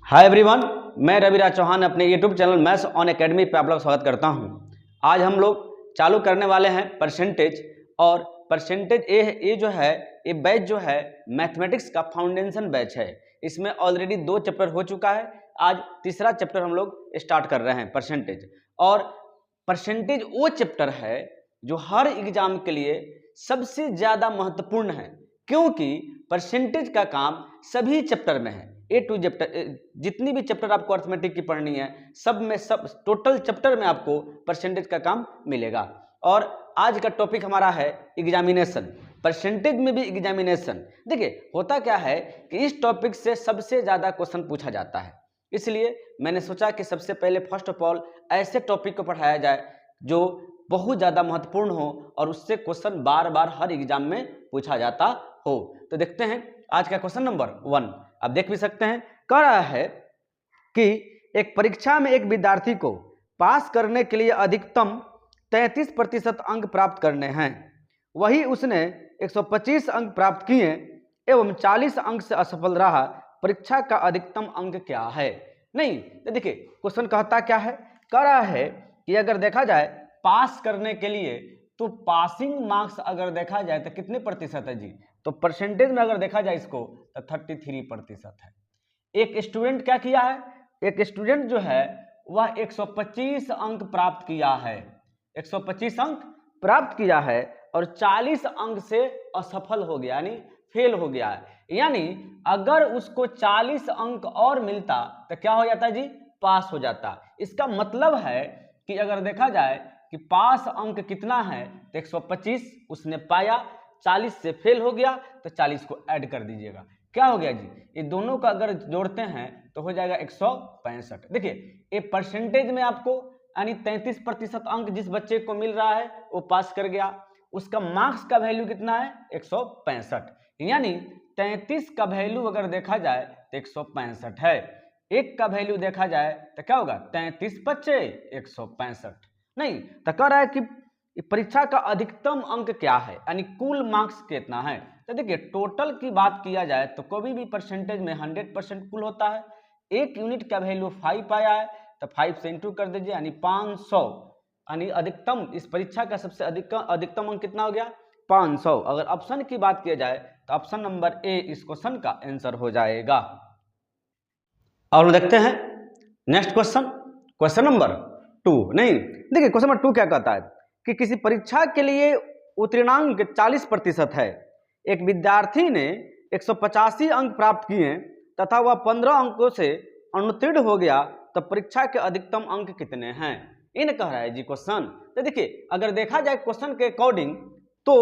Hi everyone, मैं रविराज चौहान अपने YouTube channel maths on academy पे आप लोग स्वागत करता हूं। आज हम लोग चालू करने वाले हैं परसेंटेज। और परसेंटेज ये जो है, ये बैच जो है मैथमेटिक्स का फाउंडेशन बैच है। इसमें ऑलरेडी 2 चैप्टर हो चुका है। आज तीसरा चैप्टर हम लोग स्टार्ट कर रहे हैं परसेंटेज। और परसेंटेज वो चैप्टर है जो हर एग्जाम के लिए सबसे ज़्यादा महत्वपूर्ण है, क्योंकि परसेंटेज का काम सभी चैप्टर में है। ए टू चैप्टर, जितनी भी चैप्टर आपको अर्थमेटिक की पढ़नी है, सब टोटल चैप्टर में आपको परसेंटेज का काम मिलेगा। और आज का टॉपिक हमारा है एग्जामिनेशन। परसेंटेज में भी एग्जामिनेशन। देखिए होता क्या है कि इस टॉपिक से सबसे ज़्यादा क्वेश्चन पूछा जाता है, इसलिए मैंने सोचा कि सबसे पहले फर्स्ट ऑफ ऑल ऐसे टॉपिक को पढ़ाया जाए जो बहुत ज़्यादा महत्वपूर्ण हो और उससे क्वेश्चन बार बार हर एग्जाम में पूछा जाता हो। तो देखते हैं आज का क्वेश्चन नंबर 1। आप देख भी सकते हैं, कह रहा है कि एक परीक्षा में एक विद्यार्थी को पास करने के लिए अधिकतम 33% अंक प्राप्त करने हैं। वही उसने 125 अंक प्राप्त किए एवं 40 अंक से असफल रहा। परीक्षा का अधिकतम अंक क्या है? नहीं तो देखिए क्वेश्चन कहता क्या है, कह रहा है कि अगर देखा जाए पास करने के लिए, तो पासिंग मार्क्स अगर देखा जाए तो कितने प्रतिशत है जी? तो परसेंटेज में अगर देखा जाए इसको तो 33% है। एक स्टूडेंट क्या किया है, एक स्टूडेंट जो है वह 125 अंक प्राप्त किया है, 125 अंक प्राप्त किया है और 40 अंक से असफल हो गया, यानी फेल हो गया है। यानी अगर उसको 40 अंक और मिलता तो क्या हो जाता जी? पास हो जाता। इसका मतलब है कि अगर देखा जाए कि पास अंक कितना है तो 125 उसने पाया, 40 से फेल हो गया तो 40 को ऐड कर दीजिएगा, क्या हो गया जी? ये दोनों का अगर जोड़ते हैं तो हो जाएगा 165। देखिए ये परसेंटेज में आपको यानी 33% अंक जिस बच्चे को मिल रहा है वो पास कर गया, उसका मार्क्स का वैल्यू कितना है? 165। यानी 33 का वैल्यू अगर देखा जाए तो 165 है। एक का वैल्यू देखा जाए तो क्या होगा? 33 बच्चे 165। नहीं तो कह रहा है कि परीक्षा का अधिकतम अंक क्या है, यानी कुल मार्क्स कितना है। तो देखिए टोटल की बात किया जाए तो कोई भी परसेंटेज में 100% कुल होता है। एक यूनिट का वैल्यू 5 आया है तो 5 से इंटू कर दीजिए, यानी 500। यानी अधिकतम इस परीक्षा का सबसे अधिकतम अंक कितना हो गया? 500। अगर ऑप्शन की बात किया जाए तो ऑप्शन नंबर ए इस क्वेश्चन का आंसर हो जाएगा। और देखते हैं नेक्स्ट क्वेश्चन, क्वेश्चन नंबर 2। नहीं देखिए क्वेश्चन नंबर 2 क्या कहता है कि किसी परीक्षा के लिए उत्तीर्णांक 40% है। एक विद्यार्थी ने 185 अंक प्राप्त किए तथा वह 15 अंकों से अनुत्तीर्ण हो गया, तो परीक्षा के अधिकतम अंक कितने हैं? इन कह रहा है जी क्वेश्चन। तो देखिए अगर देखा जाए क्वेश्चन के अकॉर्डिंग तो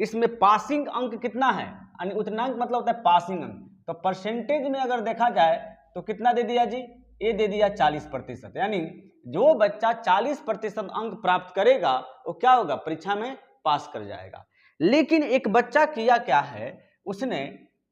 इसमें पासिंग अंक कितना है, यानी उत्तीर्णांक मतलब होता है पासिंग अंक। तो परसेंटेज में अगर देखा जाए तो कितना दे दिया जी? ये दे दिया 40%। यानी जो बच्चा 40% अंक प्राप्त करेगा वो क्या होगा? परीक्षा में पास कर जाएगा। लेकिन एक बच्चा किया क्या है, उसने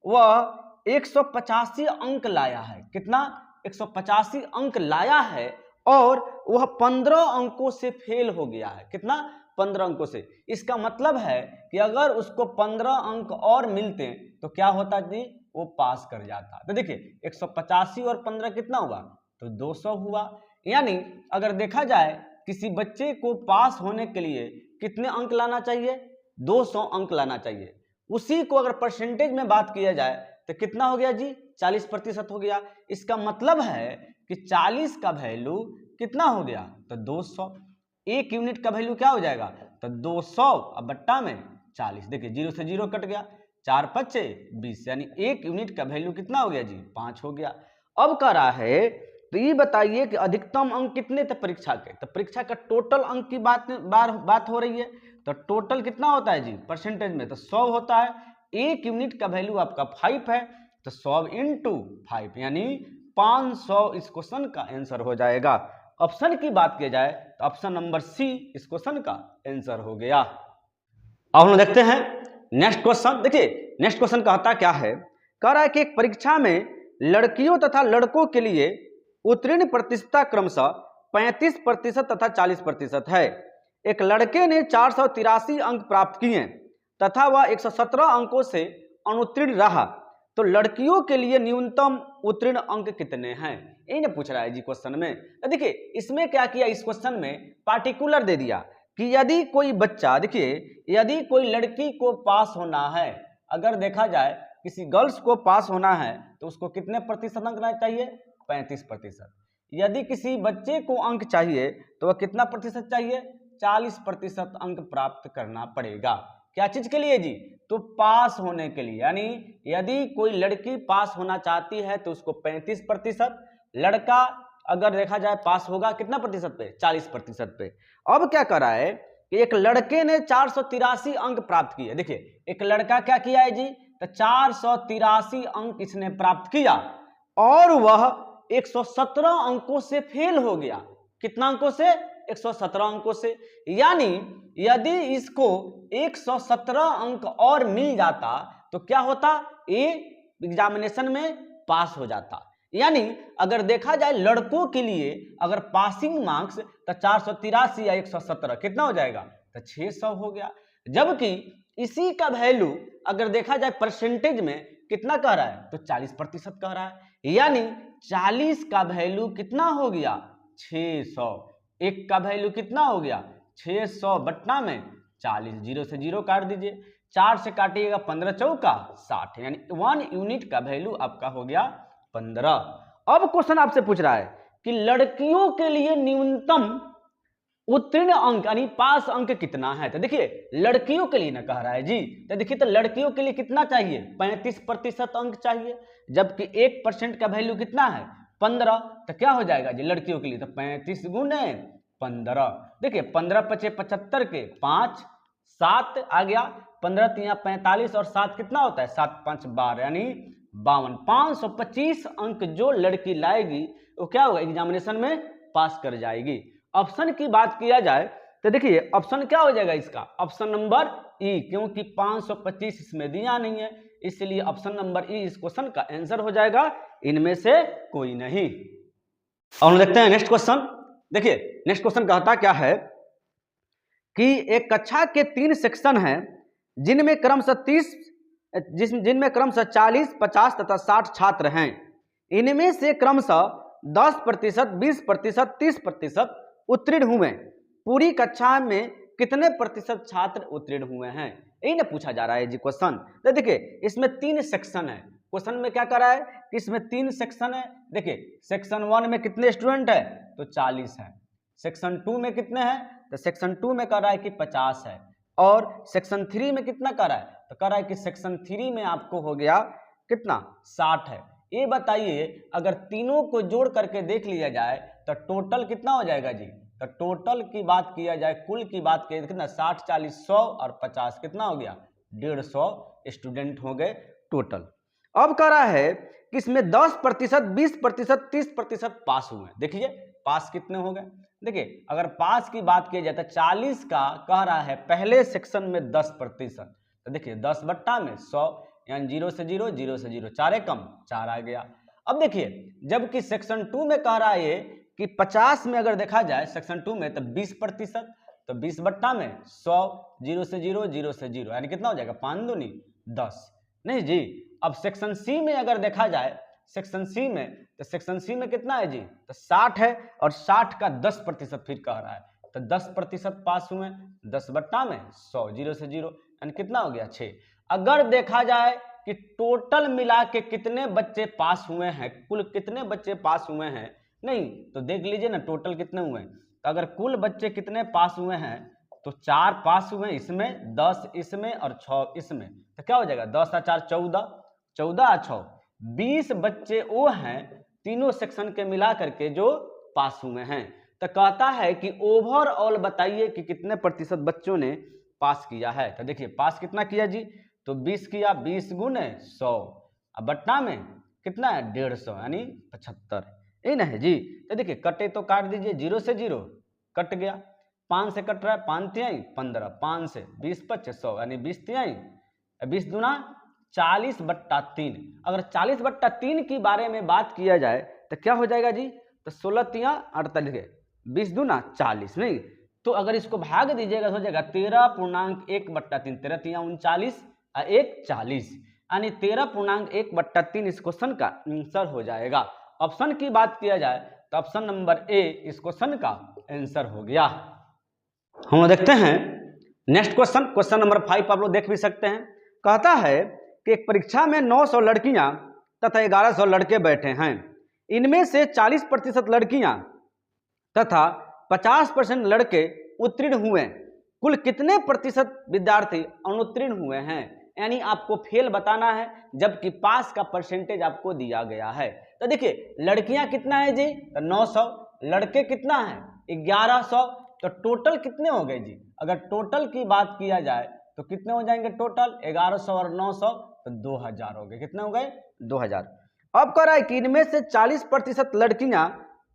वह 185 अंक लाया है। कितना? 185 अंक लाया है और वह 15 अंकों से फेल हो गया है। कितना? 15 अंकों से। इसका मतलब है कि अगर उसको 15 अंक और मिलते तो क्या होता जी? वो पास कर जाता। तो देखिए 185 और 15 कितना हुआ? तो 200 हुआ। यानी अगर देखा जाए किसी बच्चे को पास होने के लिए कितने अंक लाना चाहिए? 200 अंक लाना चाहिए। उसी को अगर परसेंटेज में बात किया जाए तो कितना हो गया जी? 40% हो गया। इसका मतलब है कि 40 का वैल्यू कितना हो गया? तो 200। एक यूनिट का वैल्यू क्या हो जाएगा? तो 200 अब बट्टा में 40। देखिए 0 से 0 कट गया, 4 पच्चे 20, यानी एक यूनिट का वैल्यू कितना हो गया जी? 5 हो गया। अब कह रहा है तो ये बताइए कि अधिकतम अंक कितने थे परीक्षा के? तो परीक्षा का टोटल अंक की बात हो रही है। तो टोटल कितना होता है जी परसेंटेज में? तो 100 होता है। एक यूनिट का वैल्यू आपका 5 है तो 100 इंटू 5 यानी 500 इस क्वेश्चन का आंसर हो जाएगा। ऑप्शन की बात की जाए तो ऑप्शन नंबर सी इस क्वेश्चन का आंसर हो गया। अब हम देखते हैं नेक्स्ट क्वेश्चन। देखिए नेक्स्ट क्वेश्चन कहता क्या है, कह रहा है कि एक परीक्षा में लड़कियों तथा लड़कों के लिए उत्तीर्ण प्रतिशतता क्रमशः 35% तथा 40% है। एक लड़के ने 483 अंक प्राप्त किए तथा वह 117 अंकों से अनुत्तीर्ण रहा। तो लड़कियों के लिए न्यूनतम उत्तीर्ण अंक कितने हैं, यही ना पूछ रहा है जी क्वेश्चन में। तो देखिए इसमें क्या किया, इस क्वेश्चन में पार्टिकुलर दे दिया कि यदि कोई बच्चा, देखिए यदि कोई लड़की को पास होना है, अगर देखा जाए किसी गर्ल्स को पास होना है तो उसको कितने प्रतिशत अंक चाहिए, 35%। यदि किसी बच्चे को अंक चाहिए तो वह कितना प्रतिशत चाहिए, 40% अंक प्राप्त करना पड़ेगा। क्या चीज के लिए जी, तो पास होने के लिए। यानी यदि कोई लड़की पास होना चाहती है तो उसको 35%, लड़का अगर देखा जाए पास होगा कितना प्रतिशत पे, 40% पे। अब क्या करा है कि एक लड़के ने 483 अंक प्राप्त किए। देखिए एक लड़का क्या किया है जी, तो 483 अंक इसने प्राप्त किया और वह 117 अंकों से फेल हो गया। कितना अंकों से, 117 अंकों से। यानी यदि इसको 117 अंक और मिल जाता तो क्या होता, ये एग्जामिनेशन में पास हो जाता। यानी अगर देखा जाए लड़कों के लिए अगर पासिंग मार्क्स तो 483 या 117 कितना हो जाएगा, तो 600 हो गया। जबकि इसी का वैल्यू अगर देखा जाए परसेंटेज में कितना कह रहा है, तो 40% कह रहा है। यानी 40 का वैल्यू कितना हो गया, 600। एक का वैल्यू कितना हो गया, 600 बट्टा में 40, 0 से 0 काट दीजिए, 4 से काटिएगा 15 चौका 60, यानी 1 यूनिट का वैल्यू आपका हो गया 15। अब क्वेश्चन आपसे पूछ रहा है कि लड़कियों के लिए न्यूनतम उत्तीर्ण अंक यानी पास अंक कितना है। तो देखिए लड़कियों के लिए ना कह रहा है जी, तो देखिए तो लड़कियों के लिए कितना चाहिए, 35% अंक चाहिए, जबकि 1% का वैल्यू कितना है, 15। तो क्या हो जाएगा जी लड़कियों के लिए, तो 35 गुणे 15। देखिए 15 पचे 75 के 5, 7 आ गया, 15 तिया 45 और 7 कितना होता है, 7 5 12 यानी 52। 525 अंक जो लड़की लाएगी वो क्या होगा, एग्जामिनेशन में पास कर जाएगी। ऑप्शन की बात किया जाए तो देखिए ऑप्शन क्या हो जाएगा इसका, ऑप्शन नंबर ई, क्योंकि 525 इसमें दिया नहीं है, इसलिए ऑप्शन नंबर ई इस क्वेश्चन का आंसर हो जाएगा, इनमें से कोई नहीं। और देखते हैं नेक्स्ट क्वेश्चन। देखिए नेक्स्ट क्वेश्चन कहता क्या है कि एक कक्षा के 3 सेक्शन हैं जिनमें क्रमशः 40, 50 तथा 60 छात्र हैं। इनमें से क्रमशः 10%, 20%, 30% उत्तीर्ण हुए। पूरी कक्षा में कितने प्रतिशत छात्र उत्तीर्ण हुए हैं, यही ना पूछा जा रहा है जी क्वेश्चन। तो देखिए इसमें 3 सेक्शन है, क्वेश्चन में क्या कर रहा है कि इसमें 3 सेक्शन है। देखिए सेक्शन 1 में कितने स्टूडेंट है, तो 40 है। सेक्शन 2 में कितने हैं, तो सेक्शन 2 में कर रहा है कि 50 है। और सेक्शन 3 में कितना कर रहा है, तो कर रहा है कि सेक्शन 3 में आपको हो गया कितना, 60 है। ये बताइए अगर तीनों को जोड़ करके देख लिया जाए तो टोटल कितना हो जाएगा जी, तो टोटल की बात किया जाए, कुल की बात किया कितना, 60 40 100 और 50 कितना हो गया, 150 स्टूडेंट हो गए टोटल। अब कह रहा है कि इसमें 10%, 20%, 30% पास हुए। देखिए पास कितने हो गए, देखिए अगर पास की बात की जाए तो 40 का कह रहा है पहले सेक्शन में 10%, तो देखिए 10 बट्टा में 100, यानी 0 से 0, 0 से 0, 4 कम 4 आ गया। अब देखिए जबकि सेक्शन 2 में कह रहा है कि 50 में अगर देखा जाए सेक्शन 2 में तो 20%, तो 20 बट्टा में 100, 0 से 0, 0 से 0, यानी कितना हो जाएगा, 5 दूनी 10। नहीं जी, अब सेक्शन सी में अगर देखा जाए, सेक्शन सी में, तो सेक्शन सी में कितना है जी, तो 60 है और 60 का 10% फिर कह रहा है, तो 10% पास हुए, 10 बट्टा में 100, 0 से 0, यानी कितना हो गया 6। अगर देखा जाए कि टोटल मिला के कितने बच्चे पास हुए हैं, कुल कितने बच्चे पास हुए हैं, नहीं तो देख लीजिए ना टोटल कितने हुए हैं। तो अगर कुल बच्चे कितने पास हुए हैं तो 4 पास हुए इसमें, 10 इसमें और 6 इसमें, तो क्या हो जाएगा, 10 और 4 14, 14 और 6 20 बच्चे वो हैं तीनों सेक्शन के मिला करके जो पास हुए हैं। तो कहता है कि ओवरऑल बताइए कि कितने प्रतिशत बच्चों ने पास किया है। तो देखिए पास कितना किया जी, तो 20 किया, 20 गुणे 100, अब बट्टा में कितना है 150, यानी 75, यही ना है जी। तो देखिए कटे तो काट दीजिए, 0 से 0 कट गया, 5 से कट रहा है, 5 तिहाई 15, 5 से 20 पच्चे 100, यानी 20 तिहाई 20 दूना 40 बट्टा 3। अगर 40 बट्टा 3 की बारे में बात किया जाए तो क्या हो जाएगा जी, तो 16 तिया 48, 20 दूना 40, नहीं तो अगर इसको भाग दीजिएगा तो हो जाएगा 13.1 बट्टा 3, 13 तिया 39 और 1 40, यानी 13.1/3 इस क्वेश्चन का आंसर हो जाएगा। ऑप्शन की बात किया जाए तो ऑप्शन नंबर ए इस क्वेश्चन का आंसर हो गया। हम लोग देखते हैं नेक्स्ट क्वेश्चन, क्वेश्चन नंबर 5 आप लोग देख भी सकते हैं। कहता है कि एक परीक्षा में 900 लड़कियां तथा 1100 लड़के बैठे हैं। इनमें से 40% लड़कियां तथा 50% लड़के उत्तीर्ण हुए, कुल कितने प्रतिशत विद्यार्थी अनुत्तीर्ण हुए हैं? यानी आपको फेल बताना है जबकि पास का परसेंटेज आपको दिया गया है। तो देखिए लड़कियां कितना है जी, तो 900, लड़के कितना है 1100, तो टोटल कितने हो गए जी? अगर टोटल की बात किया जाए तो कितने हो जाएंगे टोटल? 1100 और 900 तो 2000 हो गए। कितने हो गए? 2000। अब कह रहा है कि इनमें से 40% लड़कियां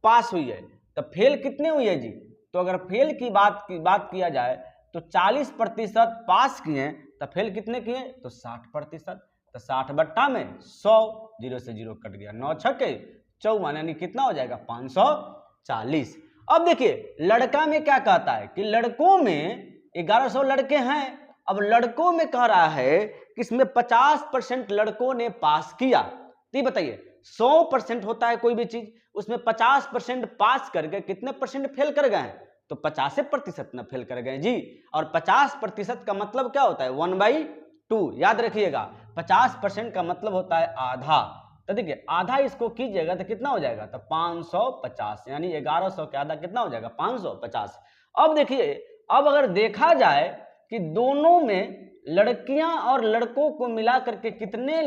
पास हुई है, तो फेल कितने हुई है जी? तो अगर फेल की बात किया जाए तो 40% पास किए, तो फेल कितने किए? तो 60%। तो 60 बट्टा में 100, 0 से 0 कट गया, 9 छक्के 54, यानी कितना हो जाएगा? 540। अब देखिए लड़का में क्या कहता है कि लड़कों में 1100 लड़के हैं। अब लड़कों में कह रहा है कि इसमें 50% लड़कों ने पास किया। तो ये बताइए 100% होता है कोई भी चीज, उसमें 50% पास कर गए, कितने परसेंट फेल कर गए हैं? तो 50% न फेल कर गए जी। और 50% का मतलब क्या होता है? 1/2। याद रखिएगा 50% का मतलब होता है आधा। तो देखिए आधा इसको कीजिएगा तो कितना हो जाएगा? तो 550, यानी 1100 के आधा कितना हो जाएगा? 550। अब देखिए, अब अगर देखा जाए कि दोनों में लड़कियां और लड़कों को मिला करके कितने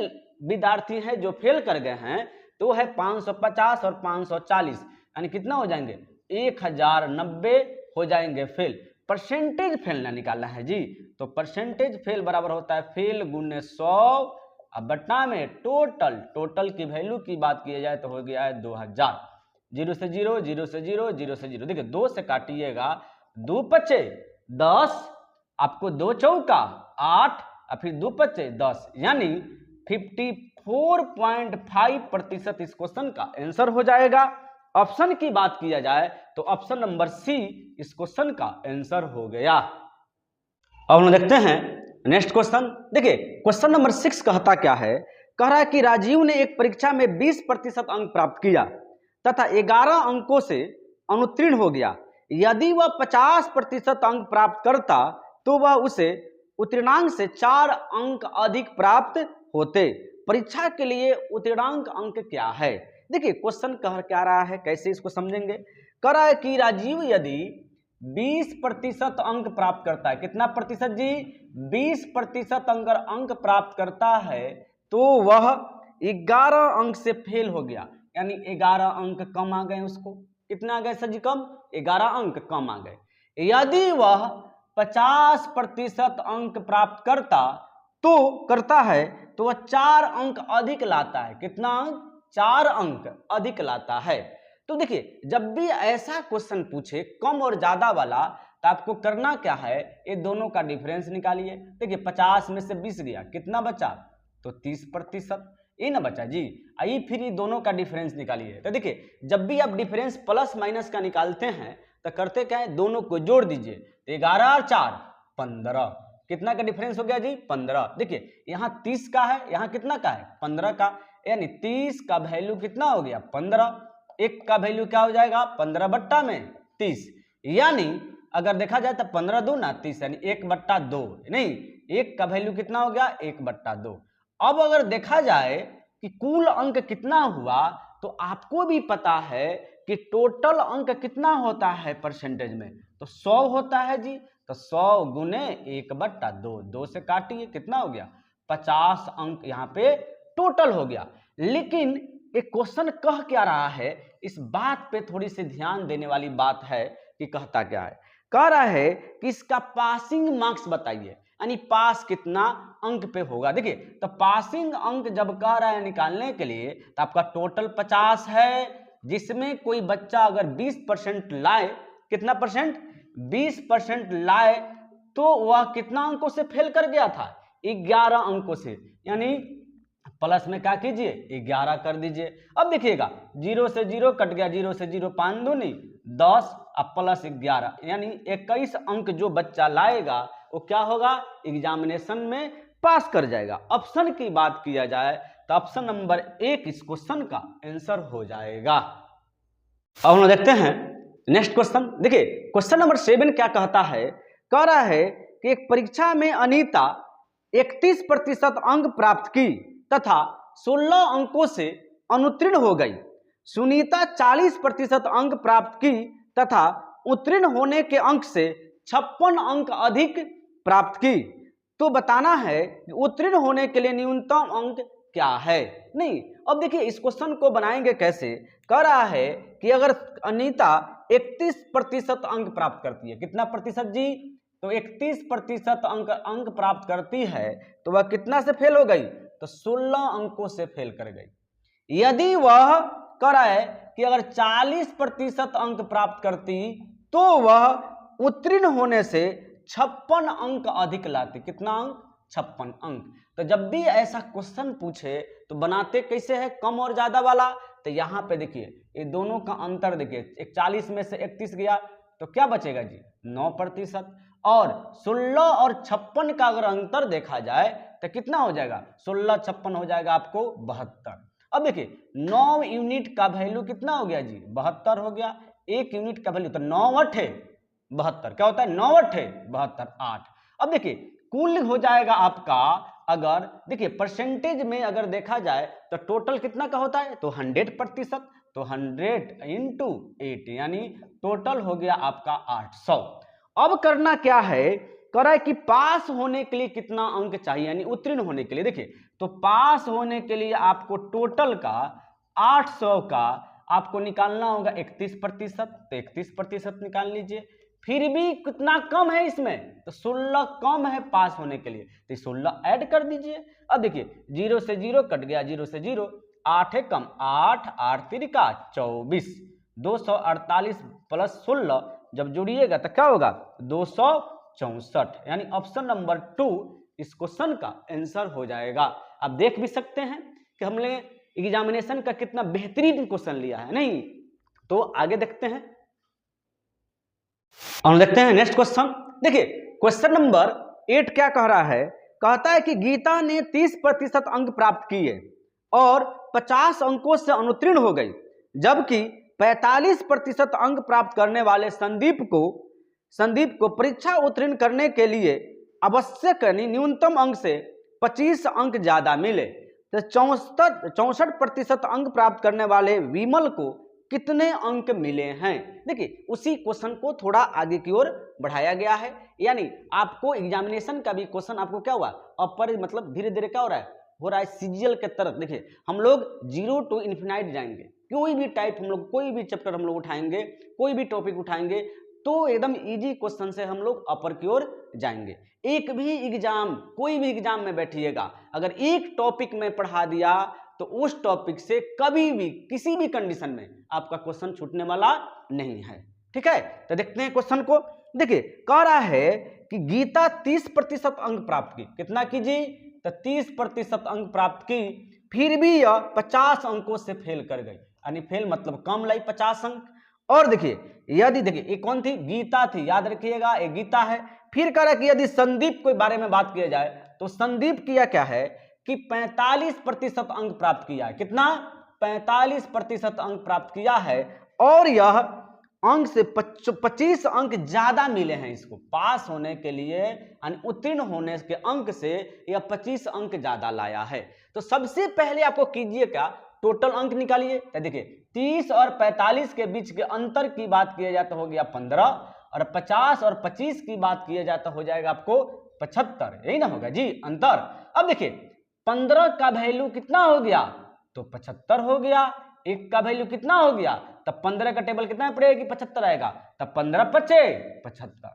विद्यार्थी हैं जो फेल कर गए हैं, तो है 550 और 540, यानी कितना हो जाएंगे? 1090 हो जाएंगे फेल। परसेंटेज फेल ना निकालना है जी, तो परसेंटेज फेल बराबर होता है फेल गुने 100, अब बट्टा में टोटल की वैल्यू की बात की जाए तो हो गया है 2000। 0 से 0, 0 से 0, 0 से 0, देखिए 2 से काटिएगा, 2 पचे 10, आपको 2 चौका 8 और फिर 2 पचे 10, यानी 54.5% इस क्वेश्चन का आंसर हो जाएगा। ऑप्शन की बात किया जाए तो ऑप्शन नंबर सी इस क्वेश्चन का आंसर हो गया। अब हम देखते हैं नेक्स्ट क्वेश्चन। देखिए क्वेश्चन नंबर 6 कहता क्या है? कह रहा है कि राजीव ने एक परीक्षा में 20% अंक प्राप्त किया तथा 11 अंकों से अनुत्तीर्ण हो गया। यदि वह 50% अंक प्राप्त करता तो वह उसे उत्तीर्णांक से 4 अंक अधिक प्राप्त होते। परीक्षा के लिए उत्तीर्णांक अंक क्या है? देखिए क्वेश्चन कह क्या रहा है, कैसे इसको समझेंगे। कह रहा है कि राजीव यदि 20% अंक प्राप्त करता है, कितना प्रतिशत जी? 20% अगर अंक प्राप्त करता है तो वह 11 अंक से फेल हो गया, यानी 11 अंक कम आ गए उसको। कितना आ गए सर जी? कम, 11 अंक कम आ गए। यदि वह 50% अंक प्राप्त करता है तो वह 4 अंक अधिक लाता है। कितना अंक? 4 अंक अधिक लाता है। तो देखिए जब भी ऐसा क्वेश्चन पूछे कम और ज्यादा वाला, तो आपको करना क्या है? ये दोनों का डिफरेंस निकालिए। देखिए 50 में से 20 गया, कितना बचा? तो 30%, ये ना बचा जी। आइए फिर ये दोनों का डिफरेंस निकालिए। तो देखिए जब भी आप डिफरेंस प्लस माइनस का निकालते हैं तो करते क्या है? दोनों को जोड़ दीजिए। तो 11 और 4 15, कितना का डिफरेंस हो गया जी? 15। देखिए यहाँ 30 का है, यहाँ कितना का है? 15 का, यानी 30 का वैल्यू कितना हो गया? 15। एक का वैल्यू क्या हो जाएगा? 15 बट्टा में 30, यानी अगर देखा जाए तो 15 2 ना 30, यानी 1/2। नहीं, एक का वैल्यू कितना हो गया? 1/2। अब अगर देखा जाए कि कुल अंक कितना हुआ, तो आपको भी पता है कि टोटल अंक कितना होता है परसेंटेज में? तो 100 होता है जी। तो 100 गुने 1/2, 2 से काटिए, कितना हो गया? 50 अंक यहाँ पे टोटल हो गया। लेकिन एक क्वेश्चन कह क्या रहा है, इस बात पे थोड़ी सी ध्यान देने वाली बात है कि कहता क्या है। कह रहा है कि इसका पासिंग मार्क्स बताइए, यानी पास कितना अंक पे होगा। देखिए तो पासिंग अंक जब कह रहा है निकालने के लिए, तो आपका टोटल 50 है, जिसमें कोई बच्चा अगर 20% लाए, कितना परसेंट? 20% लाए, तो वह कितना अंकों से फेल कर गया था? 11 अंकों से, यानी प्लस में क्या कीजिए? 11 कर दीजिए। अब देखिएगा 0 से 0 कट गया, 0 से 0 5 दूनी 10, अब प्लस 11, यानी 21 अंक जो बच्चा लाएगा वो क्या होगा? एग्जामिनेशन में पास कर जाएगा। ऑप्शन की बात किया जाए तो ऑप्शन नंबर 1 इस क्वेश्चन का आंसर हो जाएगा। अब हम लोग देखते हैं नेक्स्ट क्वेश्चन। देखिए क्वेश्चन नंबर 7 क्या कहता है, कह रहा है कि एक परीक्षा में अनीता 31% अंक प्राप्त की तथा 16 अंकों से अनुत्तीर्ण हो गई। सुनीता 40% अंक प्राप्त की तथा उत्तीर्ण होने के अंक से 56 अंक अधिक प्राप्त की। तो बताना है कि उत्तीर्ण होने के लिए न्यूनतम अंक क्या है। नहीं, अब देखिए इस क्वेश्चन को बनाएंगे कैसे। कह रहा है कि अगर अनीता 31% अंक प्राप्त करती है, कितना प्रतिशत जी, तो 31% अंक प्राप्त करती है तो वह कितना से फेल हो गई, तो 16 अंकों से फेल कर गई। यदि वह कह रहा है कि अगर 40% अंक प्राप्त करती तो वह उत्तीर्ण होने से 56 अंक अधिक लाती। कितना अंक, 56 अंक। तो जब भी ऐसा क्वेश्चन पूछे तो बनाते कैसे है, कम और ज्यादा वाला। तो यहाँ पे देखिए ये दोनों का अंतर देखिए, 40 में से 31 गया तो क्या बचेगा जी, 9%। और 16 और 56 का अगर अंतर देखा जाए तो कितना हो जाएगा, 16 56 हो जाएगा आपको 72। अब देखिए 9 यूनिट का वैल्यू कितना हो गया जी, 72 हो गया। 1 यूनिट का वैल्यू तो 9 8 72, क्या होता है 9 8 72 8। अब देखिए कुल हो जाएगा आपका, अगर देखिए परसेंटेज में अगर देखा जाए तो टोटल कितना का होता है, तो 100%। तो 100 इंटू 8 यानी टोटल हो गया आपका 800। अब करना क्या है, कह रहा है कि पास होने के लिए कितना अंक चाहिए, यानी उत्तीर्ण होने के लिए। देखिए तो पास होने के लिए आपको टोटल का 800 का आपको निकालना होगा 31%। तो 31% निकाल लीजिए। फिर भी कितना कम है इसमें, तो 16 कम है पास होने के लिए, तो 16 ऐड कर दीजिए। अब देखिए 0 से 0 कट गया, 0 से 0, 8 है कम, 8 8 तिरिका 24, 248 प्लस 16 जब जुड़िएगा तो क्या होगा 264, यानी ऑप्शन नंबर 2 इस क्वेश्चन का आंसर हो जाएगा। आप देख भी सकते हैं कि हमने एग्जामिनेशन का कितना बेहतरीन क्वेश्चन लिया है। नहीं तो आगे देखते हैं, हम देखते हैं नेक्स्ट क्वेश्चन। देखिए क्वेश्चन नंबर 8 क्या कह रहा है, कहता है कि गीता ने 30% अंक प्राप्त किए और 50 अंकों से अनुत्तीर्ण हो गई, जबकि 45% अंक प्राप्त करने वाले संदीप को परीक्षा उत्तीर्ण करने के लिए आवश्यक न्यूनतम अंक से 25 अंक ज्यादा मिले। तो 64% अंक प्राप्त करने वाले विमल को कितने अंक मिले हैं। देखिए उसी क्वेश्चन को थोड़ा आगे की ओर बढ़ाया गया है, यानी आपको एग्जामिनेशन का भी क्वेश्चन आपको क्या हुआ अपर, मतलब धीरे धीरे क्या हो रहा है सीजीएल के तरफ। देखिए हम लोग 0 to इन्फिनाइट जाएंगे, कोई भी टाइप हम लोग, कोई भी चैप्टर हम लोग उठाएंगे, कोई भी टॉपिक उठाएंगे तो एकदम इजी क्वेश्चन से हम लोग अपर की ओर जाएंगे। एक भी एग्जाम, कोई भी एग्जाम में बैठिएगा, अगर एक टॉपिक में पढ़ा दिया तो उस टॉपिक से कभी भी किसी भी कंडीशन में आपका क्वेश्चन छूटने वाला नहीं है। ठीक है, तो देखते हैं क्वेश्चन को। देखिए कह रहा है कि गीता 30% अंक प्राप्त की, कितना कीजिए, तो 30% अंक प्राप्त की, फिर भी यह 50 अंकों से फेल कर गई, यानी फेल मतलब कम लाई 50 अंक। और देखिए यदि, देखिए ये कौन थी, गीता थी, याद रखिएगा ये गीता है। फिर कह रहा है कि यदि संदीप के बारे में बात किया जाए तो संदीप किया क्या है कि 45% अंक प्राप्त किया है। कितना, 45% अंक प्राप्त किया है, और यह अंक से 25 अंक ज्यादा मिले हैं इसको पास होने के लिए, यानी उत्तीर्ण होने के अंक से यह 25 अंक ज्यादा लाया है। तो सबसे पहले आपको कीजिए क्या, टोटल अंक निकालिए। तो देखिए 30 और 45 के बीच के अंतर की बात किया जाए तो हो गया 15, और 50 और 25 की बात किया जाए तो हो जाएगा आपको 75, यही ना होगा जी अंतर। अब देखिए 15 का वैल्यू कितना हो गया, तो 75 हो गया। 1 का वैल्यू कितना हो गया, तब 15 का टेबल कितना पड़ेगा कि 75 आएगा, तब 15 पचे 75।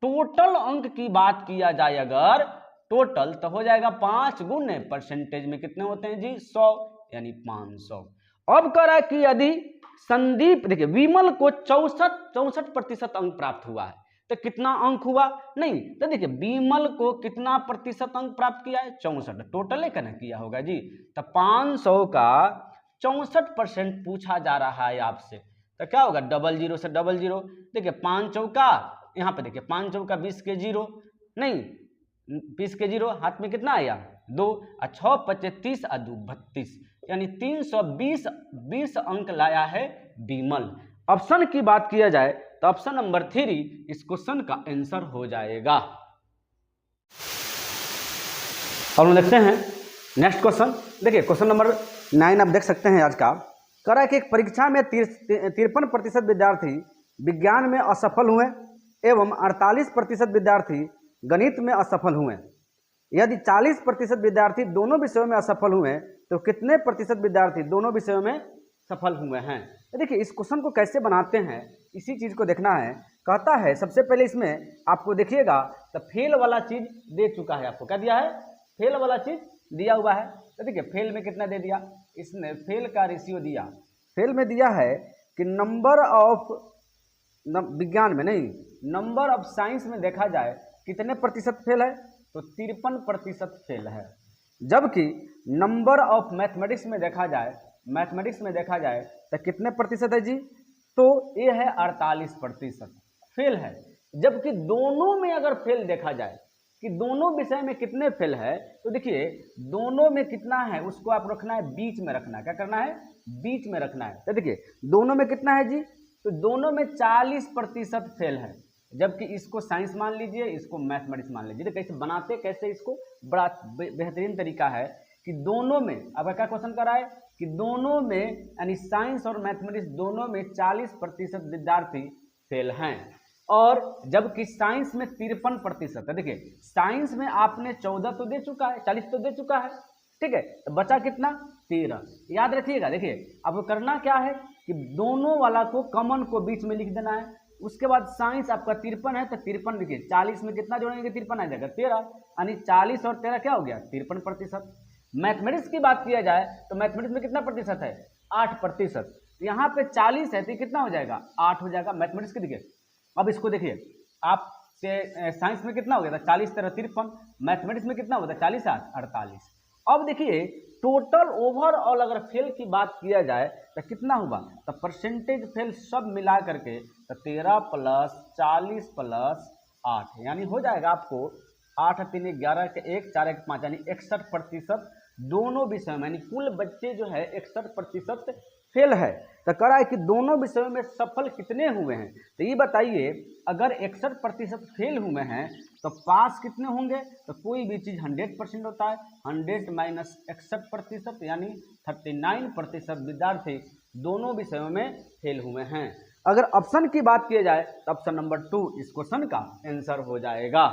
टोटल अंक की बात किया जाए अगर टोटल तो हो जाएगा 5 गुने परसेंटेज में कितने होते हैं जी 100, यानी 500। अब कह रहा है कि यदि संदीप, देखिए विमल को 64% अंक प्राप्त हुआ है, तो कितना अंक हुआ, नहीं तो देखिए विमल को कितना प्रतिशत अंक प्राप्त किया है, 64, टोटल है ना किया होगा जी। तो 500 का 64% पूछा जा रहा है आपसे, तो क्या होगा 00 से 00। देखिए 5 चौका, यहाँ पे देखिए 5 चौका 20 के 0, नहीं 20 के 0 हाथ में कितना आया 2, 6 × 5 = 30 और 2 = 32, यानी 320 अंक लाया है विमल। ऑप्शन की बात किया जाए तो ऑप्शन नंबर 3 इस क्वेश्चन का आंसर हो जाएगा। अब हम देखते हैं नेक्स्ट क्वेश्चन। देखिए क्वेश्चन नंबर 9 आप देख सकते हैं आज का। कह रहा है कि एक परीक्षा में 53% विद्यार्थी विज्ञान में असफल हुए एवं 48% विद्यार्थी गणित में असफल हुए। यदि 40% विद्यार्थी दोनों विषयों में असफल हुए तो कितने प्रतिशत विद्यार्थी दोनों विषयों में सफल हुए हैं। तो देखिए इस क्वेश्चन को कैसे बनाते हैं इसी चीज़ को देखना है। कहता है सबसे पहले इसमें आपको देखिएगा तो फेल वाला चीज़ दे चुका है। आपको क्या दिया है, फेल वाला चीज़ दिया हुआ है। तो देखिए फेल में कितना दे दिया, इसने फेल का रेशियो दिया। फेल में दिया है कि नंबर ऑफ विज्ञान में नहीं, नंबर ऑफ साइंस में देखा जाए कितने प्रतिशत फेल है तो 53% फेल है। जबकि नंबर ऑफ मैथमेटिक्स में देखा जाए, मैथमेटिक्स में देखा जाए तो कितने प्रतिशत है जी, तो ये है 48% फेल है। जबकि दोनों में अगर फेल देखा जाए कि दोनों विषय में कितने फेल है तो देखिए दोनों में कितना है उसको आप रखना है बीच में रखना है। क्या करना है, बीच में रखना है। तो देखिए दोनों में कितना है जी, तो दोनों में 40% फेल है। जबकि इसको साइंस मान लीजिए, इसको मैथमेटिक्स मान लीजिए। तो कैसे बनाते, कैसे इसको बड़ा बेहतरीन तरीका है कि दोनों में, अब क्या क्वेश्चन कर रहा है कि दोनों में यानी साइंस और मैथमेटिक्स दोनों में 40% विद्यार्थी फेल हैं और जबकि साइंस में 53% है। देखिए साइंस में आपने 14 तो दे चुका है, 40 तो दे चुका है, ठीक है, तो बचा कितना 13। याद रखिएगा। देखिए आपको करना क्या है कि दोनों वाला को कॉमन को बीच में लिख देना है। उसके बाद साइंस आपका 53 है तो 53 लिखिए, 40 में कितना जोड़ेंगे 53 आ जाएगा 13, यानी 40 और 13 क्या हो गया 53%। मैथमेटिक्स की बात किया जाए तो मैथमेटिक्स में कितना प्रतिशत है 8%। यहाँ पे 40 है तो कितना हो जाएगा 8 हो जाएगा मैथमेटिक्स के। देखिए अब इसको देखिए, आप साइंस में कितना हो गया था 40 13 53, मैथमेटिक्स में कितना होता है 40 8 48। अब देखिए टोटल ओवरऑल अगर फेल की बात किया जाए तो कितना हुआ, तो परसेंटेज फेल सब मिला करके तो 13 + 40 + 8 यानी हो जाएगा आपको 8 3 11 के 1 4 1 5 यानी 61% दोनों विषयों में, यानी कुल बच्चे जो है 61% फेल है। तो कह रहा है कि दोनों विषयों में सफल कितने हुए हैं। तो ये बताइए अगर 61% फेल हुए हैं तो पास कितने होंगे, तो कोई भी चीज़ 100% होता है, 100 - 61% यानी 39% विद्यार्थी दोनों विषयों में फेल हुए हैं। अगर ऑप्शन की बात की जाए तो ऑप्शन नंबर 2 इस क्वेश्चन का आंसर हो जाएगा।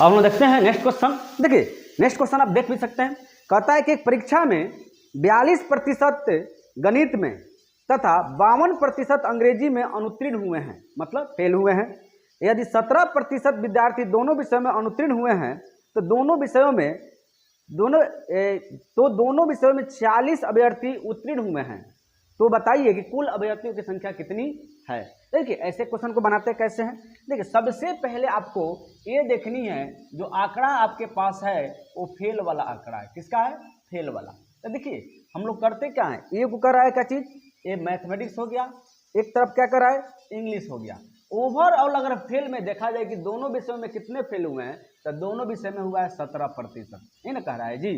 अब हम देखते हैं नेक्स्ट क्वेश्चन। देखिए नेक्स्ट क्वेश्चन आप देख भी सकते हैं। कहता है कि एक परीक्षा में 42% गणित में तथा 52% अंग्रेजी में अनुत्तीर्ण हुए हैं, मतलब फेल हुए हैं। यदि 17% विद्यार्थी दोनों विषयों में अनुत्तीर्ण हुए हैं तो दोनों विषयों में 46 अभ्यर्थी उत्तीर्ण हुए हैं। तो बताइए कि कुल अभ्यर्थियों की संख्या कितनी है। देखिए ऐसे क्वेश्चन को बनाते कैसे हैं। देखिए सबसे पहले आपको ये देखनी है जो आंकड़ा आपके पास है वो फेल वाला आंकड़ा है। किसका है, फेल वाला। तो देखिए हम लोग करते क्या है, एक कर रहा है क्या चीज, ये मैथमेटिक्स हो गया, एक तरफ क्या कर रहा है इंग्लिश हो गया। ओवरऑल अगर फेल में देखा जाए कि दोनों विषयों में कितने फेल हुए हैं तो दोनों विषय में हुआ है 17%, ये ना कह रहा है जी।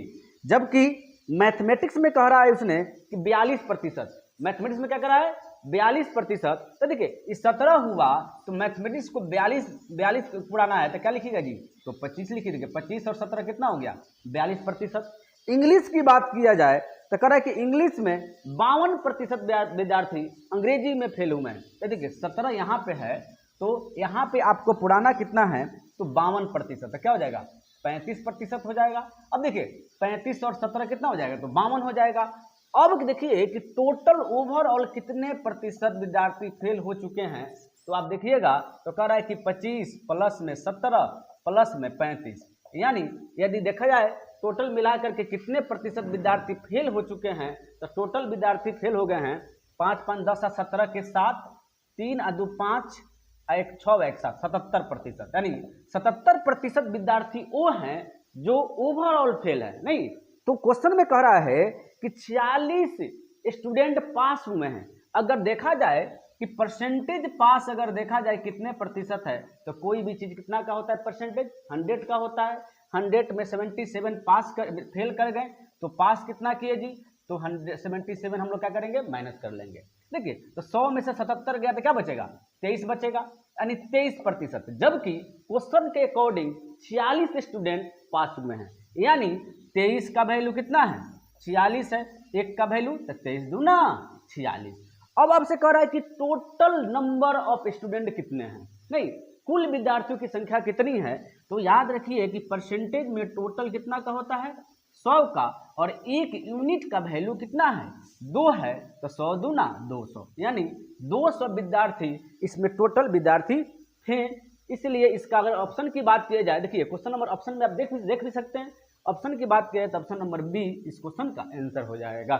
जबकि मैथमेटिक्स में कह रहा है उसने कि 42%, मैथमेटिक्स में क्या कर रहा है 42%। तो देखिए इस 17 हुआ तो मैथमेटिक्स को 42 पुराना है तो क्या लिखिएगा जी, तो 25 लिखिए। देखिए 25 और 17 कितना हो गया 42%। इंग्लिश की बात किया जाए तो कह रहा है कि इंग्लिश में 52% विद्यार्थी अंग्रेजी में फेल हुए हैं। तो देखिए 17 यहाँ पे है तो यहाँ पे आपको पुराना कितना है तो 52%, तो क्या हो जाएगा 35% हो जाएगा। अब देखिए 35 और 17 कितना हो जाएगा तो 52 हो जाएगा। अब देखिए कि टोटल ओवरऑल कितने प्रतिशत विद्यार्थी फेल हो चुके हैं, तो आप देखिएगा तो कह रहा है कि 25 प्लस में 17 प्लस में 35, यानी यदि देखा जाए टोटल मिला करके कितने प्रतिशत विद्यार्थी फेल हो चुके हैं तो टोटल विद्यार्थी फेल हो गए हैं 5 5 10 17 के साथ 3 और 2 5 1 6 1 7 77%, यानी 77% विद्यार्थी वो हैं जो ओवरऑल फेल है। नहीं तो क्वेश्चन में कह रहा है कि 46 स्टूडेंट पास हुए हैं। अगर देखा जाए कि परसेंटेज पास अगर देखा जाए कितने प्रतिशत है, तो कोई भी चीज कितना का होता है, परसेंटेज 100 का होता है। 100 में 77 पास कर फेल कर गए, तो पास कितना किए जी, तो 77 हम लोग क्या करेंगे, माइनस कर लेंगे। देखिए तो 100 में से 77 गया तो क्या बचेगा, 23 बचेगा, यानी 23%। जबकि क्वेश्चन के अकॉर्डिंग 46 स्टूडेंट पास हुए हैं, यानी 23 का वैल्यू कितना है, 46 है, 1 का वैल्यू तो 23 दूना 46। अब आपसे कह रहा है कि टोटल नंबर ऑफ स्टूडेंट कितने हैं, नहीं कुल विद्यार्थियों की संख्या कितनी है। तो याद रखिए कि परसेंटेज में टोटल कितना का होता है, 100 का, और एक यूनिट का वैल्यू कितना है, 2 है, तो 100 दूना 200, यानी 200 विद्यार्थी इसमें टोटल विद्यार्थी थे। इसलिए इसका अगर ऑप्शन की बात की जाए, देखिए क्वेश्चन नंबर ऑप्शन में आप देख भी सकते हैं, ऑप्शन की बात की तो ऑप्शन नंबर बी इस क्वेश्चन का आंसर हो जाएगा।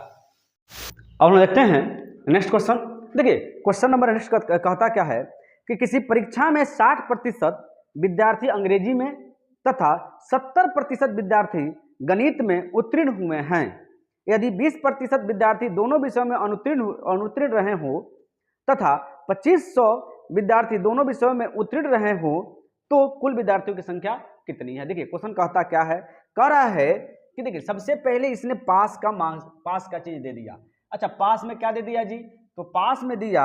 अब हम देखते हैं नेक्स्ट क्वेश्चन। देखिए क्वेश्चन नंबर नेक्स्ट कहता क्या है कि किसी परीक्षा में 60% विद्यार्थी अंग्रेजी में तथा 70% विद्यार्थी गणित में उत्तीर्ण हुए हैं। यदि 20% विद्यार्थी दोनों विषयों में अनुत्तीर्ण रहे हो तथा 2500 विद्यार्थी दोनों विषयों में उत्तीर्ण रहे हो, तो कुल विद्यार्थियों की संख्या कितनी है। देखिए क्वेश्चन कहता क्या है, कह रहा है कि देखिए सबसे पहले इसने पास का चीज दे दिया। अच्छा पास में क्या दे दिया जी, तो पास में दिया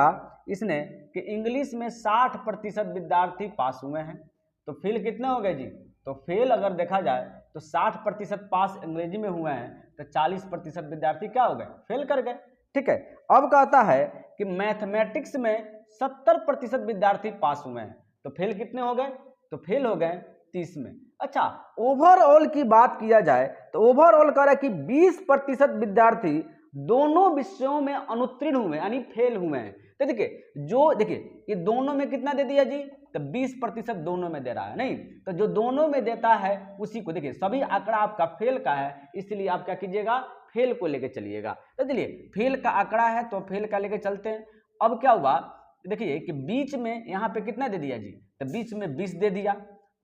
इसने कि इंग्लिश में 60% विद्यार्थी पास हुए हैं, तो फेल कितने हो गए जी, तो फेल अगर देखा जाए तो 60% पास अंग्रेजी में हुए हैं, तो 40% विद्यार्थी क्या हो गए, फेल कर गए। ठीक है, अब कहता है कि मैथमेटिक्स में 70% विद्यार्थी पास हुए हैं, तो फेल कितने हो गए, तो फेल हो गए 30 में। अच्छा ओवरऑल की बात किया जाए तो ओवरऑल कह रहा है कि 20% विद्यार्थी दोनों विषयों में अनुत्तीर्ण हुए यानी फेल हुए हैं। तो देखिए ये दोनों में कितना दे दिया जी, तो 20% दोनों में दे रहा है, नहीं तो जो दोनों में देता है उसी को, देखिए सभी आंकड़ा आपका फेल का है, इसलिए आप क्या कीजिएगा, फेल को लेके चलिएगा। तो चलिए फेल का आंकड़ा है तो फेल का लेके चलते हैं। अब क्या हुआ, देखिए कि बीच में यहाँ पे कितना दे दिया जी, तो बीच में 20 दे दिया,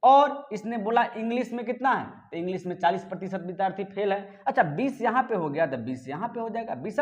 और इसने बोला इंग्लिश में कितना है, तो इंग्लिश में 40% विद्यार्थी फेल है। अच्छा 20 यहाँ पे हो गया तो 20 यहाँ पे हो जाएगा, 20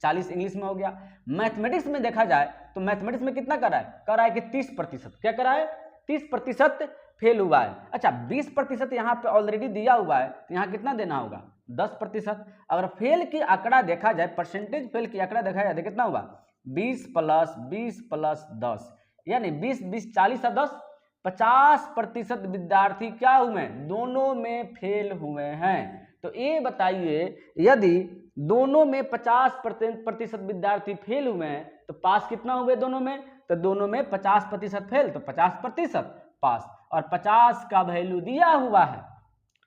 40 इंग्लिश में हो गया। मैथमेटिक्स में देखा जाए तो मैथमेटिक्स में कितना कर रहा है कि 30%, क्या कर रहा है, 30% फेल हुआ है। अच्छा 20% यहाँ पे ऑलरेडी दिया हुआ है, तो यहाँ कितना देना होगा, 10%। अगर फेल की आंकड़ा देखा जाए, परसेंटेज फेल की आंकड़ा देखा जाए तो कितना हुआ, 20 + 20 + 10, यानी 20 20 40 और 10 50% विद्यार्थी क्या हुए, दोनों में फेल हुए हैं। तो ये बताइए यदि दोनों में 50% विद्यार्थी फेल हुए हैं तो पास कितना हुए दोनों में, तो दोनों में 50% फेल तो 50% पास, और 50 का वैल्यू दिया हुआ है,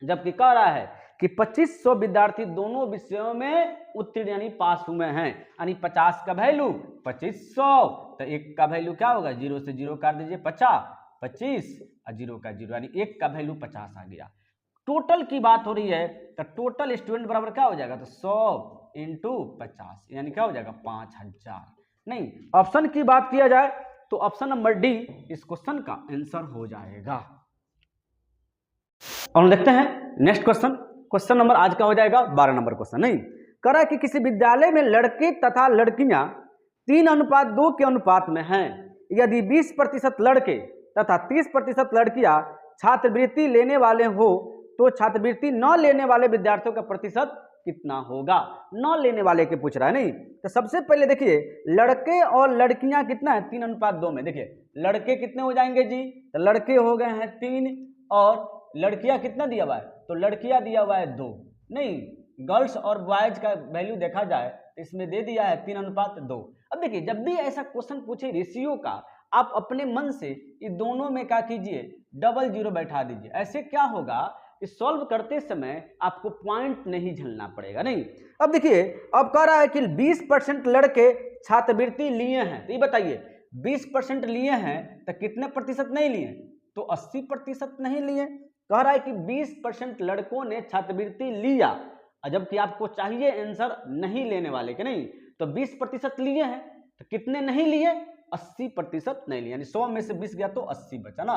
जबकि कह रहा है कि 2500 विद्यार्थी दोनों विषयों में उत्तीर्ण यानी पास हुए हैं, यानी 50 का वैल्यू 2500, तो 1 का वैल्यू क्या होगा, 0 से 0 काट दीजिए, 25 और 0 का 0, यानी 1 का वैल्यू 50 आ गया। टोटल की बात हो रही है तो टोटल स्टूडेंट बराबर क्या हो जाएगा, तो 100 × 50 यानी क्या हो जाएगा, 5000। नहीं ऑप्शन की बात किया जाए तो ऑप्शन नंबर डी इस क्वेश्चन का आंसर हो जाएगा। और देखते हैं नेक्स्ट क्वेश्चन नंबर आज का हो जाएगा 12 नंबर क्वेश्चन। नहीं कह रहा है कि किसी विद्यालय में लड़के तथा लड़कियां 3:2 के अनुपात में हैं। यदि 20% लड़के तथा 30% लड़कियां छात्रवृत्ति लेने वाले हो तो छात्रवृत्ति न लेने वाले विद्यार्थियों का प्रतिशत कितना होगा। न लेने वाले के पूछ रहा है। नहीं तो सबसे पहले देखिए लड़के और लड़कियां कितना है, 3:2 में। देखिए लड़के कितने हो जाएंगे जी, तो लड़के हो गए हैं 3 और लड़कियां कितना दिया हुआ है, तो लड़कियां दिया हुआ है 2। नहीं गर्ल्स और बॉयज का वैल्यू देखा जाए इसमें दे दिया है 3:2। अब देखिए जब भी ऐसा क्वेश्चन पूछे रेशियो का, आप अपने मन से ये दोनों में क्या कीजिए, डबल 0 बैठा दीजिए। ऐसे क्या होगा कि सॉल्व करते समय आपको पॉइंट नहीं झेलना पड़ेगा। नहीं अब देखिए अब कह रहा है कि 20% लड़के छात्रवृत्ति लिए हैं, तो ये बताइए 20% लिए हैं तो कितने प्रतिशत नहीं लिए, तो 80% नहीं लिए। कह रहा है कि 20% लड़कों ने छात्रवृत्ति लिया, जबकि आपको चाहिए आंसर नहीं लेने वाले के। नहीं तो 20% लिए हैं तो कितने नहीं लिए, 80% नहीं लिए, यानी 100 में से 20 गया तो 80 बचा ना।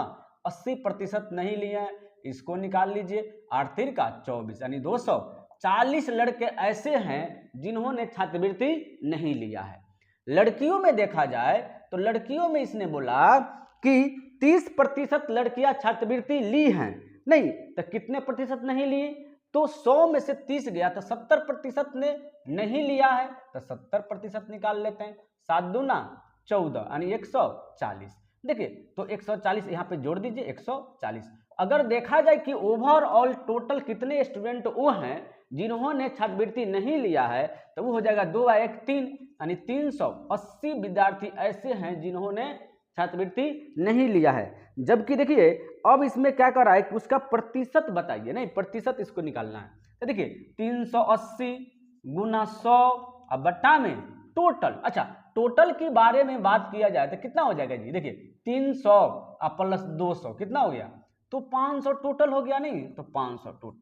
80% नहीं लिए हैं, इसको निकाल लीजिए, 8 3 का 24 यानी 240 लड़के ऐसे हैं जिन्होंने छात्रवृत्ति नहीं लिया है। लड़कियों में देखा जाए तो लड़कियों में इसने बोला कि 30% लड़कियां छात्रवृत्ति ली हैं, नहीं तो कितने प्रतिशत नहीं लिए, तो 100 में से 30 गया तो 70% ने नहीं लिया है, तो 70% निकाल लेते हैं। 7 दूना 14 यानी 140। देखिए तो 140 यहाँ पे जोड़ दीजिए 140। अगर देखा जाए कि ओवरऑल टोटल कितने स्टूडेंट वो हैं जिन्होंने छात्रवृत्ति नहीं लिया है, तो वो हो जाएगा 2 × 1 3 यानी 380 विद्यार्थी ऐसे हैं जिन्होंने छात्रवृत्ति नहीं लिया है। जबकि देखिए अब इसमें क्या कर रहा है कि उसका प्रतिशत बताइए, नहीं प्रतिशत इसको निकालना है। तो देखिए 380 गुना 100 अब बट्टा में टोटल। अच्छा टोटल के बारे में बात किया जाए तो कितना हो जाएगा जी, देखिए 300 प्लस 200 कितना हो गया, तो 500 टोटल हो गया, नहीं तो 500 टोटल।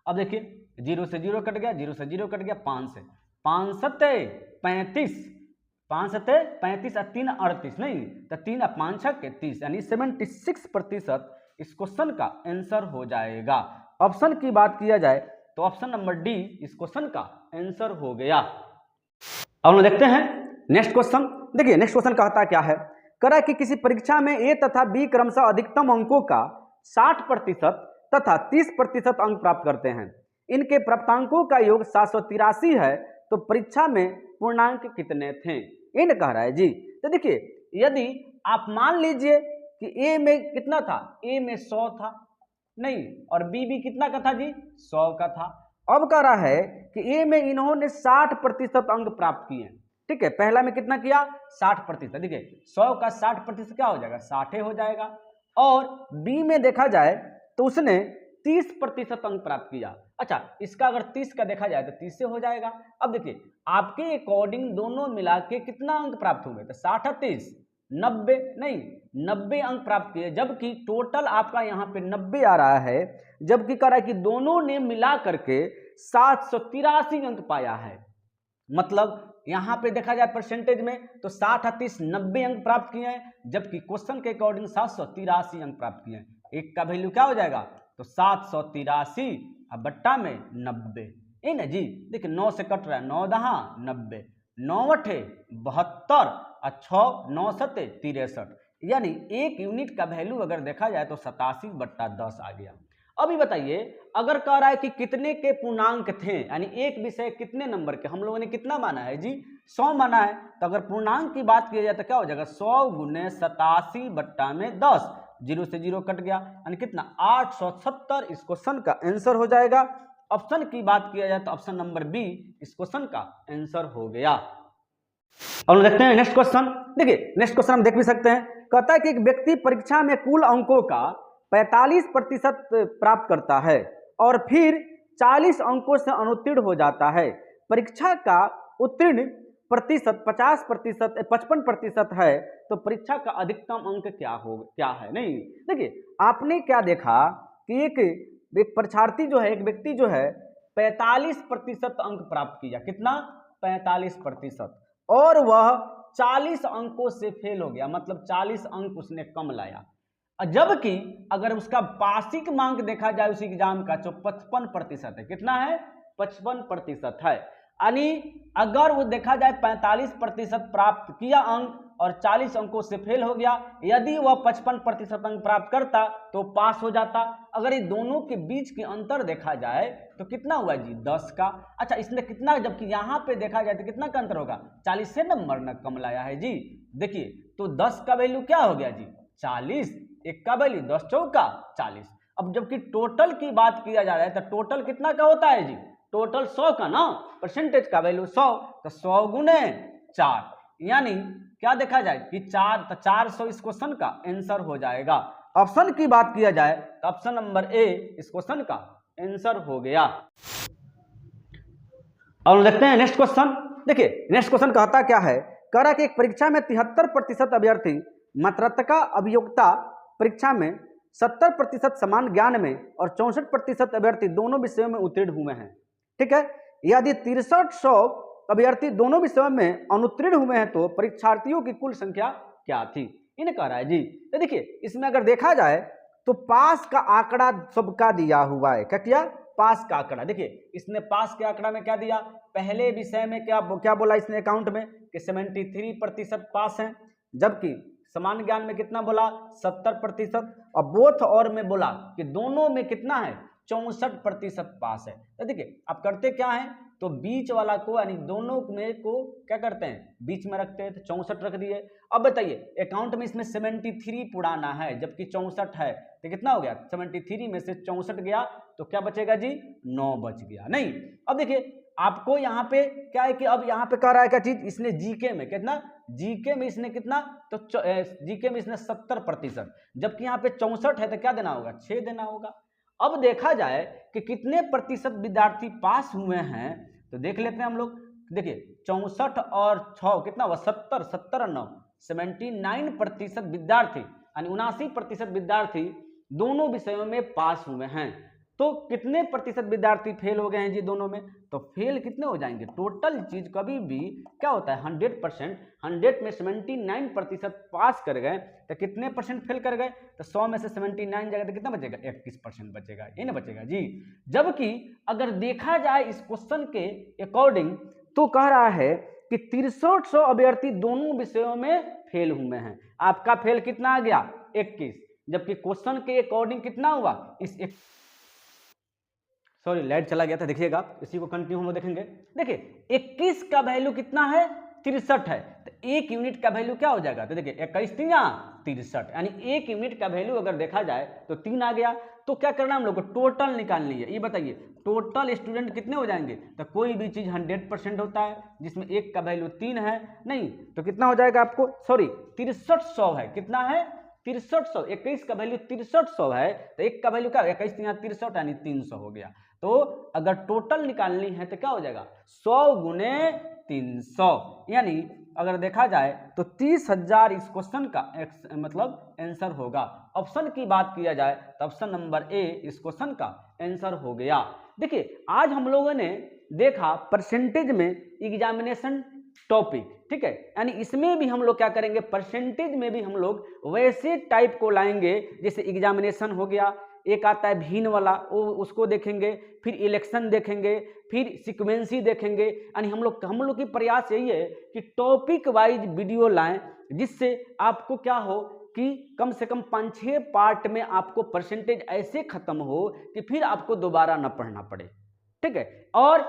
अब देखिए 0 से 0 कट गया, 0 से 0 कट गया, 5 से 5 सत्ते 35, 5 सत्ते 35 और 3 38, नहीं तो 3 और 5 छक्के 30 यानी 76% इस क्वेश्चन का आंसर हो जाएगा। ऑप्शन की बात किया जाए तो ऑप्शन नंबर डी इस क्वेश्चन का आंसर हो गया। अब हम देखते हैं नेक्स्ट क्वेश्चन। देखिए नेक्स्ट क्वेश्चन कहता क्या है, करा कि किसी परीक्षा में ए तथा बी क्रमशः अधिकतम अंकों का 60% तथा 30% अंक प्राप्त करते हैं। इनके प्राप्तांकों का योग 783 है, तो परीक्षा में पूर्णांक कितने थे, इन कह रहा है जी। तो देखिए यदि आप मान लीजिए कि ए में कितना था, ए में 100 था, नहीं और बी भी कितना का था जी, 100 का था। अब कह रहा है कि ए में इन्होंने 60% अंक प्राप्त किए, ठीक है, पहला में कितना किया 60%, देखिए 100 का 60% क्या हो जाएगा 60 हो जाएगा। और बी में देखा जाए तो उसने 30% अंक प्राप्त किया। अच्छा इसका अगर 30 का देखा जाए तो 30 से हो जाएगा। अब देखिए आपके अकॉर्डिंग दोनों मिला के कितना अंक प्राप्त होंगे, तो 60 और 30 90, नहीं 90 अंक प्राप्त किए, जबकि टोटल आपका यहाँ पे 90 आ रहा है, जबकि कह रहा है कि दोनों ने मिला करके 783 अंक पाया है। मतलब यहाँ पे देखा जाए परसेंटेज में तो 60 और 30 90 अंक प्राप्त किए हैं, जबकि क्वेश्चन के अकॉर्डिंग 783 अंक प्राप्त किए हैं। एक का वैल्यू क्या हो जाएगा, तो 783 अब बट्टा में 90, ये ना जी। देखिए 9 से कट रहा है, 9 दहा 90, 9 अठे 72 और 6 9 सत्ते 63, यानी एक यूनिट का वैल्यू अगर देखा जाए तो 87/10 आ गया। अभी बताइए अगर कह रहा है कि कितने के पूर्णांक थे, यानी एक विषय कितने नंबर के, हम लोगों ने कितना माना है जी 100 माना है, तो अगर पूर्णांक की बात की जाए तो क्या हो जाएगा 100 गुने 87/10, 0 से 0 कट गया यानी कितना 870 इस क्वेश्चन का आंसर हो जाएगा। ऑप्शन की बात किया जाए तो ऑप्शन नंबर बी इस क्वेश्चन का आंसर हो गया। और देखते हैं नेक्स्ट क्वेश्चन। देखिए नेक्स्ट क्वेश्चन हम देख भी सकते हैं, कहता है कि एक व्यक्ति परीक्षा में कुल अंकों का 45% प्राप्त करता है और फिर 40 अंकों से अनुत्तीर्ण हो जाता है। परीक्षा का उत्तीर्ण प्रतिशत 55% है, तो परीक्षा का अधिकतम अंक क्या है। नहीं देखिए आपने क्या देखा कि एक परीक्षार्थी जो है, एक व्यक्ति जो है 45% अंक प्राप्त किया, कितना 45%, और वह 40 अंकों से फेल हो गया, मतलब 40 अंक उसने कम लाया। जबकि अगर उसका वार्षिक मार्क देखा जाए उसी एग्जाम का तो 55% है, कितना है 55% है। यानी अगर वो देखा जाए 45% प्राप्त किया अंक और 40 अंकों से फेल हो गया, यदि वह 55% अंक प्राप्त करता तो पास हो जाता। अगर ये दोनों के बीच के अंतर देखा जाए तो कितना हुआ जी 10 का। अच्छा इसने कितना, जबकि यहाँ पे देखा जाए तो कितना का अंतर होगा 40 से नंबर न कम लाया है जी। देखिए तो 10 का वैल्यू क्या हो गया जी 40, एक का वैल्यू 10 चौका 40। अब जबकि टोटल की बात किया जा रहा है तो टोटल कितना का होता है जी, टोटल 100 का ना, परसेंटेज का वैल्यू 100, तो 100 गुने 4, यानी क्या देखा जाए कि 4, तो 400 इस क्वेश्चन का आंसर हो जाएगा। ऑप्शन की बात किया जाए तो ऑप्शन नंबर ए इस क्वेश्चन का आंसर हो गया। और देखते हैं नेक्स्ट क्वेश्चन। देखिए नेक्स्ट क्वेश्चन कहता क्या है, कह रहा कि एक परीक्षा में 73% अभ्यर्थी मात्रात्मक अभियोग्यता परीक्षा में 70% समान ज्ञान में और 64% अभ्यर्थी दोनों विषयों में उत्तीर्ण हुए हैं, ठीक है। यदि 6300 अभ्यर्थी दोनों विषयों में अनुत्तीर्ण हुए हैं तो परीक्षार्थियों की कुल संख्या क्या थी, इन्हें कह रहा है जी। तो देखिए इसमें अगर देखा जाए तो पास का आंकड़ा सबका दिया हुआ है, क्या किया पास का आंकड़ा। देखिए इसने पास के आंकड़ा में क्या दिया, पहले विषय में क्या बोला इसने अकाउंट में कि 73% पास हैं, जबकि सामान्य ज्ञान में कितना बोला 70%, और बोथ और में बोला कि दोनों में कितना है 64% पास है। तो देखिए आप करते क्या है, तो बीच वाला को यानी दोनों में को क्या करते हैं बीच में रखते हैं, तो 64 रख दिए। अब बताइए अकाउंट में इसमें 73 पुराना है जबकि 64 है, तो कितना हो गया 73 में से 64 गया तो क्या बचेगा जी 9 बच गया। नहीं अब देखिए आपको यहाँ पे क्या है कि अब यहाँ पे कह रहा है क्या चीज, इसने जीके में कितना, जीके में इसने कितना, तो जीके में इसने 70%, जबकि यहाँ पे 64 है तो क्या देना होगा 6 देना होगा। अब देखा जाए कि कितने प्रतिशत विद्यार्थी पास हुए हैं, तो देख लेते हैं हम लोग। देखिए 64 और 6 कितना हुआ 70, 70 और 9 79% विद्यार्थी यानी 79% विद्यार्थी दोनों विषयों में पास हुए हैं। तो कितने प्रतिशत विद्यार्थी फेल हो गए हैं जी दोनों में, तो फेल कितने हो जाएंगे, टोटल चीज कभी भी क्या होता है 100%, 100 में 79% पास कर गए तो कितने परसेंट फेल कर गए, तो 100 में से 79 जाएगा तो कितना बचेगा 21% बचेगा, ये ना बचेगा जी। जबकि अगर देखा जाए इस क्वेश्चन के अकॉर्डिंग तो कह रहा है कि 6300 अभ्यर्थी दोनों विषयों में फेल हुए हैं, आपका फेल कितना आ गया 21, जबकि क्वेश्चन के अकॉर्डिंग कितना हुआ इस सॉरी लाइट चला गया था, देखिएगा इसी को कंटिन्यू हम लोग देखेंगे। देखिए 21 का वैल्यू कितना है 63 है, तो 1 यूनिट का वैल्यू क्या हो जाएगा, तो देखिए 21 3 63 यानी 1 यूनिट का वैल्यू अगर देखा जाए तो 3 आ गया। तो क्या करना हम लोग को टोटल निकालनी है, ये बताइए टोटल स्टूडेंट कितने हो जाएंगे, तो कोई भी चीज 100% होता है जिसमें 1 का वैल्यू 3 है, नहीं तो कितना हो जाएगा आपको सॉरी 6300 है, कितना है 6300, 21 का वैल्यू 6300 है तो 1 का वैल्यू क्या 21 63 यानी 300 हो गया। तो अगर टोटल निकालनी है तो क्या हो जाएगा 100 गुने 300, यानी अगर देखा जाए तो 30,000 इस क्वेश्चन का मतलब आंसर होगा। ऑप्शन की बात किया जाए तो ऑप्शन नंबर ए इस क्वेश्चन का आंसर हो गया। देखिए आज हम लोगों ने देखा परसेंटेज में एग्जामिनेशन टॉपिक, ठीक है, यानी इसमें भी हम लोग क्या करेंगे परसेंटेज में भी हम लोग वैसे टाइप को लाएंगे जैसे एग्जामिनेशन हो गया, एक आता है भिन्न वाला वो उसको देखेंगे, फिर इलेक्शन देखेंगे, फिर सीक्वेंसी देखेंगे, यानी हम लोग की प्रयास यही है कि टॉपिक वाइज वीडियो लाएं जिससे आपको क्या हो कि कम से कम 5-6 पार्ट में आपको परसेंटेज ऐसे खत्म हो कि फिर आपको दोबारा न पढ़ना पड़े, ठीक है। और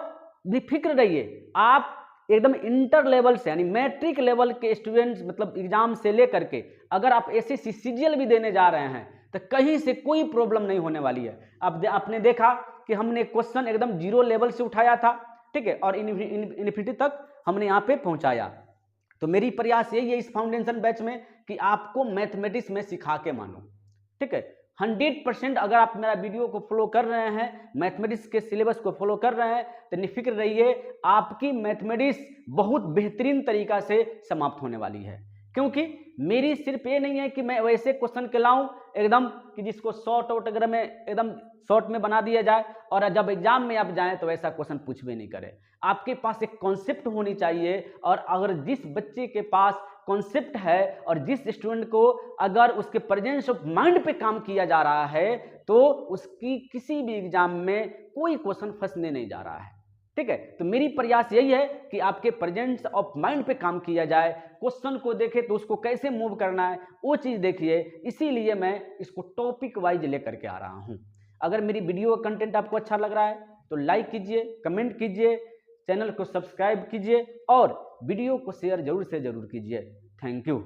बेफिक्र रहिए आप एकदम इंटर लेवल से यानी मैट्रिक लेवल के स्टूडेंट्स मतलब एग्जाम से लेकर के अगर आप एसएससी सीजीएल भी देने जा रहे हैं तो कहीं से कोई प्रॉब्लम नहीं होने वाली है। अब आपने देखा कि हमने क्वेश्चन एकदम 0 लेवल से उठाया था, ठीक है, और इन्फिनिटी तक हमने यहाँ पे पहुंचाया। तो मेरी प्रयास यही है इस फाउंडेशन बैच में कि आपको मैथमेटिक्स में सिखा के मानो, ठीक है। 100% अगर आप मेरा वीडियो को फॉलो कर रहे हैं, मैथमेटिक्स के सिलेबस को फॉलो कर रहे हैं तो निफिक्र रहिए आपकी मैथमेटिक्स बहुत बेहतरीन तरीका से समाप्त होने वाली है। क्योंकि मेरी सिर्फ ये नहीं है कि मैं वैसे क्वेश्चन के लाऊं एकदम कि जिसको शॉर्ट आउट अगर में एकदम शॉर्ट में बना दिया जाए और जब एग्जाम में आप जाएं तो वैसा क्वेश्चन पूछ भी नहीं करे। आपके पास एक कॉन्सेप्ट होनी चाहिए, और अगर जिस बच्चे के पास कॉन्सेप्ट है और जिस स्टूडेंट को अगर उसके प्रेजेंस ऑफ माइंड पे काम किया जा रहा है तो उसकी किसी भी एग्जाम में कोई क्वेश्चन फंसने नहीं जा रहा है, ठीक है। तो मेरी प्रयास यही है कि आपके प्रेजेंस ऑफ माइंड पे काम किया जाए, क्वेश्चन को देखे तो उसको कैसे मूव करना है वो चीज देखिए, इसीलिए मैं इसको टॉपिक वाइज लेकर के आ रहा हूं। अगर मेरी वीडियो का कंटेंट आपको अच्छा लग रहा है तो लाइक कीजिए, कमेंट कीजिए, चैनल को सब्सक्राइब कीजिए और वीडियो को शेयर जरूर से जरूर कीजिए। Thank you.